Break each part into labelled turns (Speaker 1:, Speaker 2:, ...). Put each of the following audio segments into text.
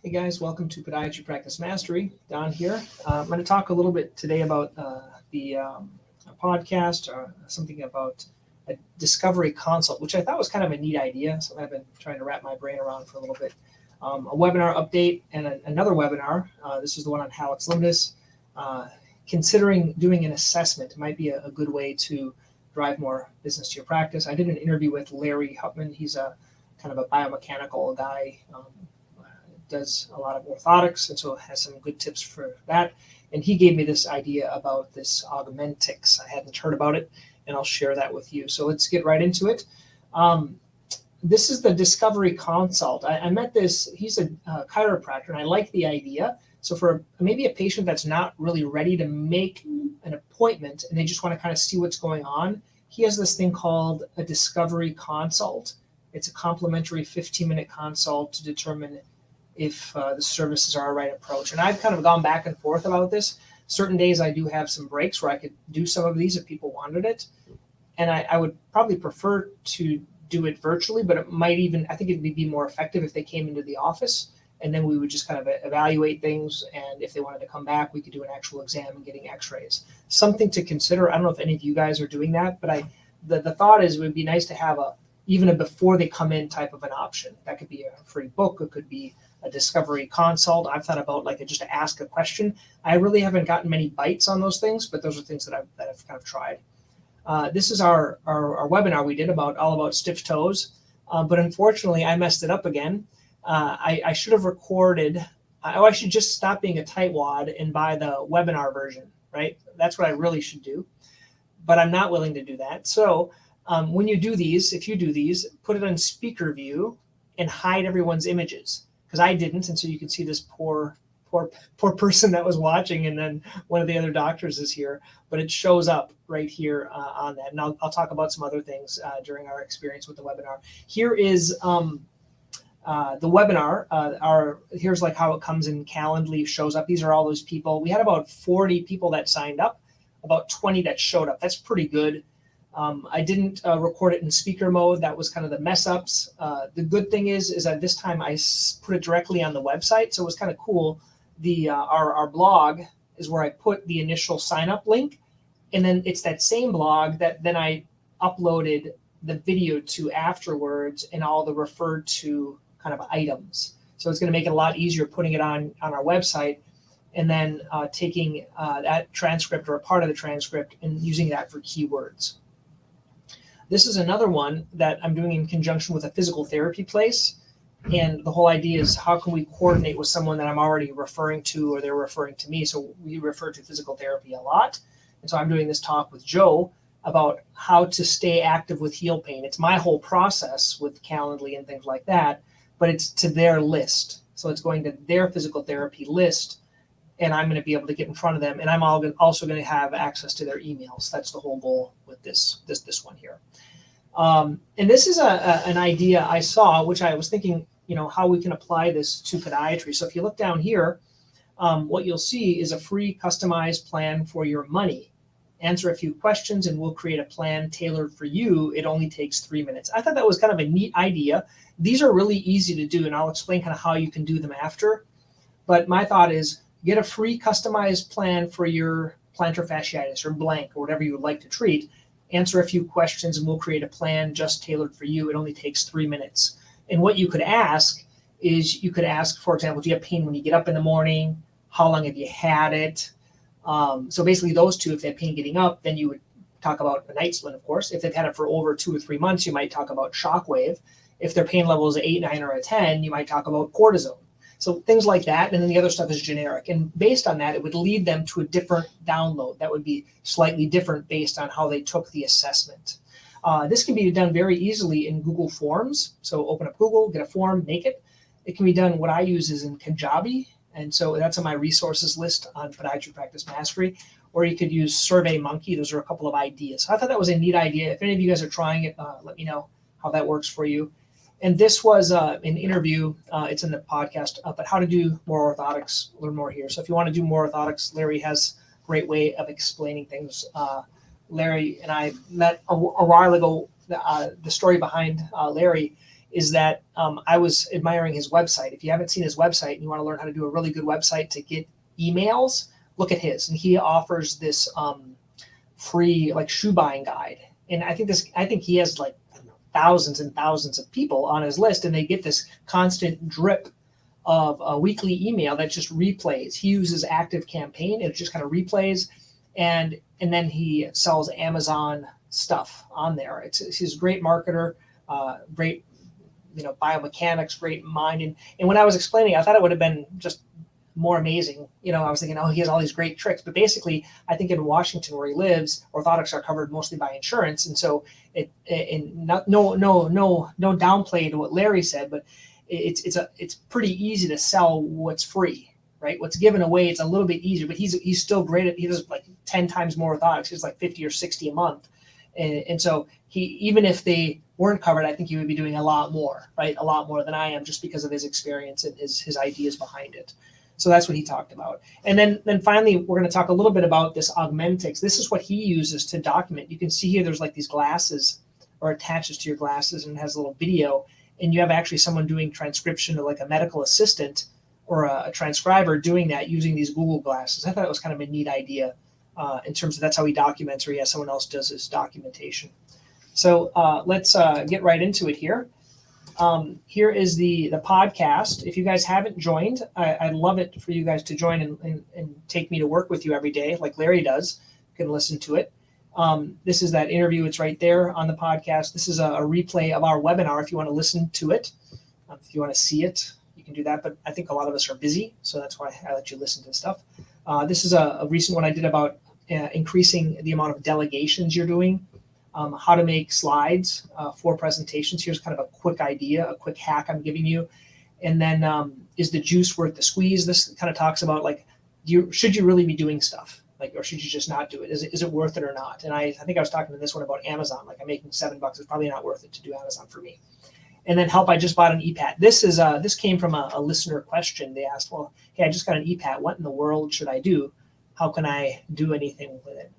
Speaker 1: Hey guys, welcome to Podiatry Practice Mastery. Don here. I'm going to talk a little bit today about the podcast, something about a discovery consult, which I thought was kind of a neat idea. So I've been trying to wrap my brain around for a little bit. A webinar update and another webinar. This is the one on hallux limitus. Considering doing an assessment, it might be a good way to drive more business to your practice. I did an interview with Larry Hupman. He's a kind of a biomechanical guy. Does a lot of orthotics, and so has some good tips for that. And he gave me this idea about this Augmentix. I hadn't heard about it, and I'll share that with you. So let's get right into it. This is the Discovery Consult. I met this, he's a chiropractor, and I like the idea. So for maybe a patient that's not really ready to make an appointment, and they just want to kind of see what's going on, he has this thing called a Discovery Consult. It's a complimentary 15-minute consult to determine if the services are a right approach. And I've kind of gone back and forth about this. Certain days I do have some breaks where I could do some of these if people wanted it. And I would probably prefer to do it virtually, but it might even, I think it would be more effective if they came into the office, and then we would just kind of evaluate things. And if they wanted to come back, we could do an actual exam and getting x-rays. Something to consider. I don't know if any of you guys are doing that, but the thought is it would be nice to have even a before they come in type of an option. That could be a free book. It could be a discovery consult. I've thought about just to ask a question. I really haven't gotten many bites on those things, but those are things that I've kind of tried. This is our webinar we did all about stiff toes, but unfortunately I messed it up again. I should have recorded. I should just stop being a tightwad and buy the webinar version, right? That's what I really should do, but I'm not willing to do that. So when you do these, if you do these, put it on speaker view and hide everyone's images. Because I didn't, and so you can see this poor person that was watching, and then one of the other doctors is here, but it shows up right here on that. And I'll talk about some other things during our experience with the webinar. Here is the webinar. Here's how it comes in Calendly, shows up. These are all those people. We had about 40 people that signed up, about 20 that showed up. That's pretty good. I didn't record it in speaker mode. That was kind of the mess ups. The good thing is that this time I put it directly on the website. So it was kind of cool. Our blog is where I put the initial sign up link. And then it's that same blog that then I uploaded the video to afterwards and all the referred to kind of items. So it's going to make it a lot easier putting it on our website and then taking that transcript or a part of the transcript and using that for keywords. This is another one that I'm doing in conjunction with a physical therapy place. And the whole idea is how can we coordinate with someone that I'm already referring to or they're referring to me. So we refer to physical therapy a lot. And so I'm doing this talk with Joe about how to stay active with heel pain. It's my whole process with Calendly and things like that, but it's to their list. So it's going to their physical therapy list, and I'm going to be able to get in front of them. And I'm also going to have access to their emails. That's the whole goal with this one here. And this is an idea I saw, which I was thinking, how we can apply this to podiatry. So if you look down here, what you'll see is a free customized plan for your money. Answer a few questions and we'll create a plan tailored for you. It only takes 3 minutes. I thought that was kind of a neat idea. These are really easy to do, and I'll explain kind of how you can do them after. But my thought is get a free customized plan for your plantar fasciitis or blank or whatever you would like to treat. Answer a few questions and we'll create a plan just tailored for you. It only takes 3 minutes. And what you could ask is, for example, do you have pain when you get up in the morning? How long have you had it? So basically those two, if they have pain getting up, then you would talk about a night splint, of course. If they've had it for over 2 or 3 months, you might talk about shockwave. If their pain level is 8, 9, or a 10, you might talk about cortisone. So things like that, and then the other stuff is generic. And based on that, it would lead them to a different download that would be slightly different based on how they took the assessment. This can be done very easily in Google Forms. So open up Google, get a form, make it. It can be done, what I use is in Kajabi. And so that's on my resources list on Podiatry Practice Mastery. Or you could use SurveyMonkey. Those are a couple of ideas. So I thought that was a neat idea. If any of you guys are trying it, let me know how that works for you. And this was an interview. It's in the podcast, but how to do more orthotics, learn more here. So if you want to do more orthotics, Larry has a great way of explaining things. Larry and I met a while ago. The story behind Larry is that I was admiring his website. If you haven't seen his website and you want to learn how to do a really good website to get emails, look at his. And he offers this free like shoe buying guide. And I think he has like thousands and thousands of people on his list, and they get this constant drip of a weekly email that just replays. He uses Active Campaign, and it just kind of replays, and then he sells Amazon stuff on there. He's a great marketer, great biomechanics, great mind. And when I was explaining, I thought it would have been just more amazing. I was thinking, oh, he has all these great tricks. But basically, I think in Washington where he lives, orthotics are covered mostly by insurance. And so no downplay to what Larry said, but it's pretty easy to sell what's free, right? What's given away, it's a little bit easier, but he's still great at, he does like 10 times more orthotics. He's like 50 or 60 a month. And so even if they weren't covered, I think he would be doing a lot more, right? A lot more than I am, just because of his experience and his ideas behind it. So that's what he talked about. And then finally, we're going to talk a little bit about this Augmentix. This is what he uses to document. You can see here there's like these glasses, or attaches to your glasses, and it has a little video. And you have actually someone doing transcription, or like a medical assistant or a transcriber doing that using these Google glasses. I thought it was kind of a neat idea in terms of that's how he documents, or he has someone else does his documentation. So let's get right into it here. Here is the podcast. If you guys haven't joined, I'd love it for you guys to join and take me to work with you every day, like Larry does. You can listen to it. This is that interview. It's right there on the podcast. This is a replay of our webinar if you want to listen to it. If you want to see it, you can do that. But I think a lot of us are busy, so that's why I let you listen to stuff. This is a recent one I did about increasing the amount of delegations you're doing. How to make slides for presentations. Here's kind of a quick idea, a quick hack I'm giving you. And then is the juice worth the squeeze? This kind of talks about like, should you really be doing stuff? Like, or should you just not do it? Is it worth it or not? And I think I was talking to this one about Amazon. Like, I'm making $7. It's probably not worth it to do Amazon for me. And then help, I just bought an EPAT. This came from a listener question. They asked, well, hey, I just got an EPAT. What in the world should I do? How can I do anything with it?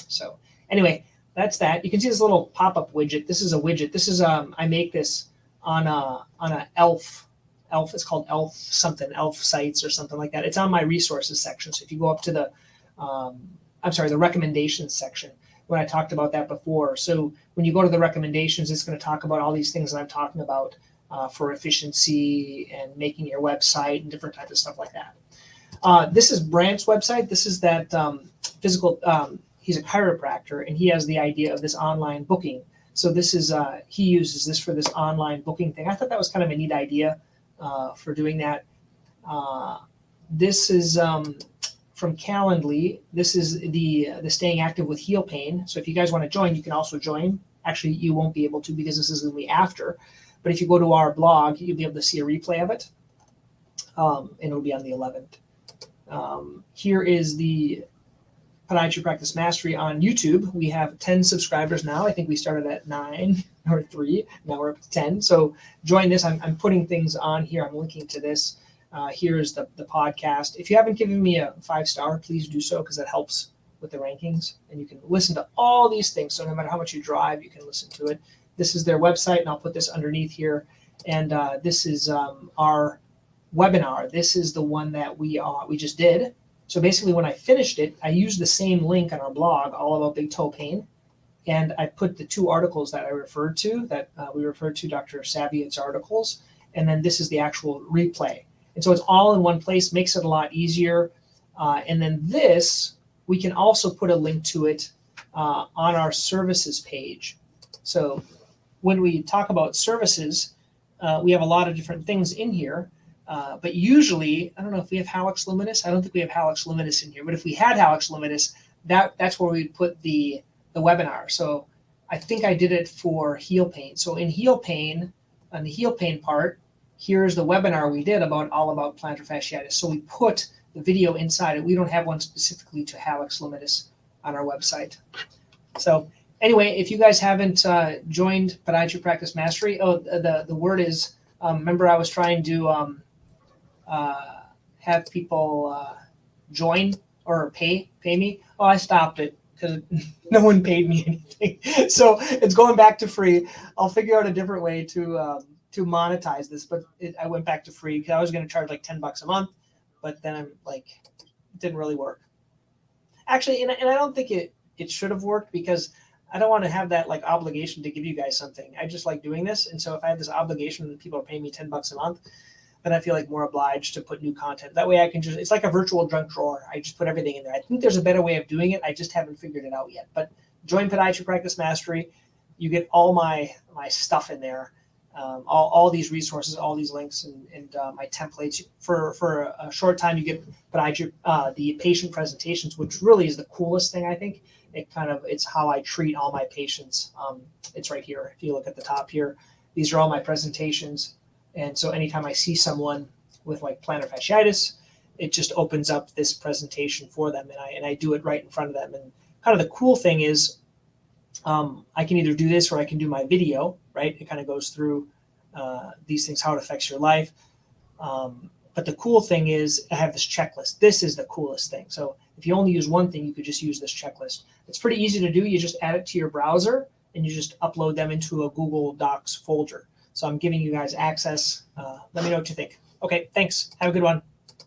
Speaker 1: So anyway, that's that. You can see this little pop-up widget. This is a widget. This is I make this on a Elf. It's called Elf something, Elf sites or something like that. It's on my resources section. So if you go up to the the recommendations section, when I talked about that before. So when you go to the recommendations, it's going to talk about all these things that I'm talking about for efficiency and making your website and different types of stuff like that. This is Brant's website. This is that physical. He's a chiropractor, and he has the idea of this online booking. So this is he uses this for this online booking thing. I thought that was kind of a neat idea for doing that. This is from Calendly. This is the staying active with heel pain. So if you guys want to join, you can also join. Actually, you won't be able to because this is going to be after. But if you go to our blog, you'll be able to see a replay of it, and it'll be on the 11th. Here is the Podiatry Practice Mastery on YouTube. We have 10 subscribers now. I think we started at 9 or 3. Now we're up to 10. So join this. I'm putting things on here. I'm linking to this. Here's the podcast. If you haven't given me a 5-star, please do so, because that helps with the rankings. And you can listen to all these things. So no matter how much you drive, you can listen to it. This is their website, and I'll put this underneath here. And this is our webinar. This is the one that we just did. So basically, when I finished it, I used the same link on our blog, all about big toe pain, and I put the 2 articles that I referred to, that we referred to Dr. Saviot's articles, and then this is the actual replay. And so it's all in one place, makes it a lot easier. And then this, we can also put a link to it on our services page. So when we talk about services, we have a lot of different things in here. But usually, I don't know if we have hallux luminis. I don't think we have hallux luminis in here. But if we had hallux luminis, that's where we'd put the webinar. So I think I did it for heel pain. So in heel pain, on the heel pain part, here's the webinar we did all about plantar fasciitis. So we put the video inside it. We don't have one specifically to hallux luminis on our website. So anyway, if you guys haven't joined Podiatry Practice Mastery, the word is, remember I was trying to have people join or pay me. Oh, I stopped it because no one paid me anything. So it's going back to free. I'll figure out a different way to to monetize this, but I went back to free because I was going to charge like $10 a month, but then I'm like, it didn't really work. Actually, and I don't think it should have worked because I don't want to have that like obligation to give you guys something. I just like doing this. And so if I have this obligation and people are paying me $10 a month, then I feel like more obliged to put new content. That way I can just, it's like a virtual junk drawer. I just put everything in there. I think there's a better way of doing it. I just haven't figured it out yet. But join Podiatry Practice Mastery. You get all my stuff in there. All these resources, all these links, and my templates. For a short time, you get Podiatry, the patient presentations, which really is the coolest thing, I think. It's how I treat all my patients. It's right here. If you look at the top here, these are all my presentations. And so anytime I see someone with like plantar fasciitis, it just opens up this presentation for them, and I do it right in front of them. And kind of the cool thing is, I can either do this or I can do my video, right? It kind of goes through these things, how it affects your life. But the cool thing is I have this checklist. This is the coolest thing. So if you only use one thing, you could just use this checklist. It's pretty easy to do. You just add it to your browser and you just upload them into a Google Docs folder. So I'm giving you guys access. Let me know what you think. Okay, thanks. Have a good one.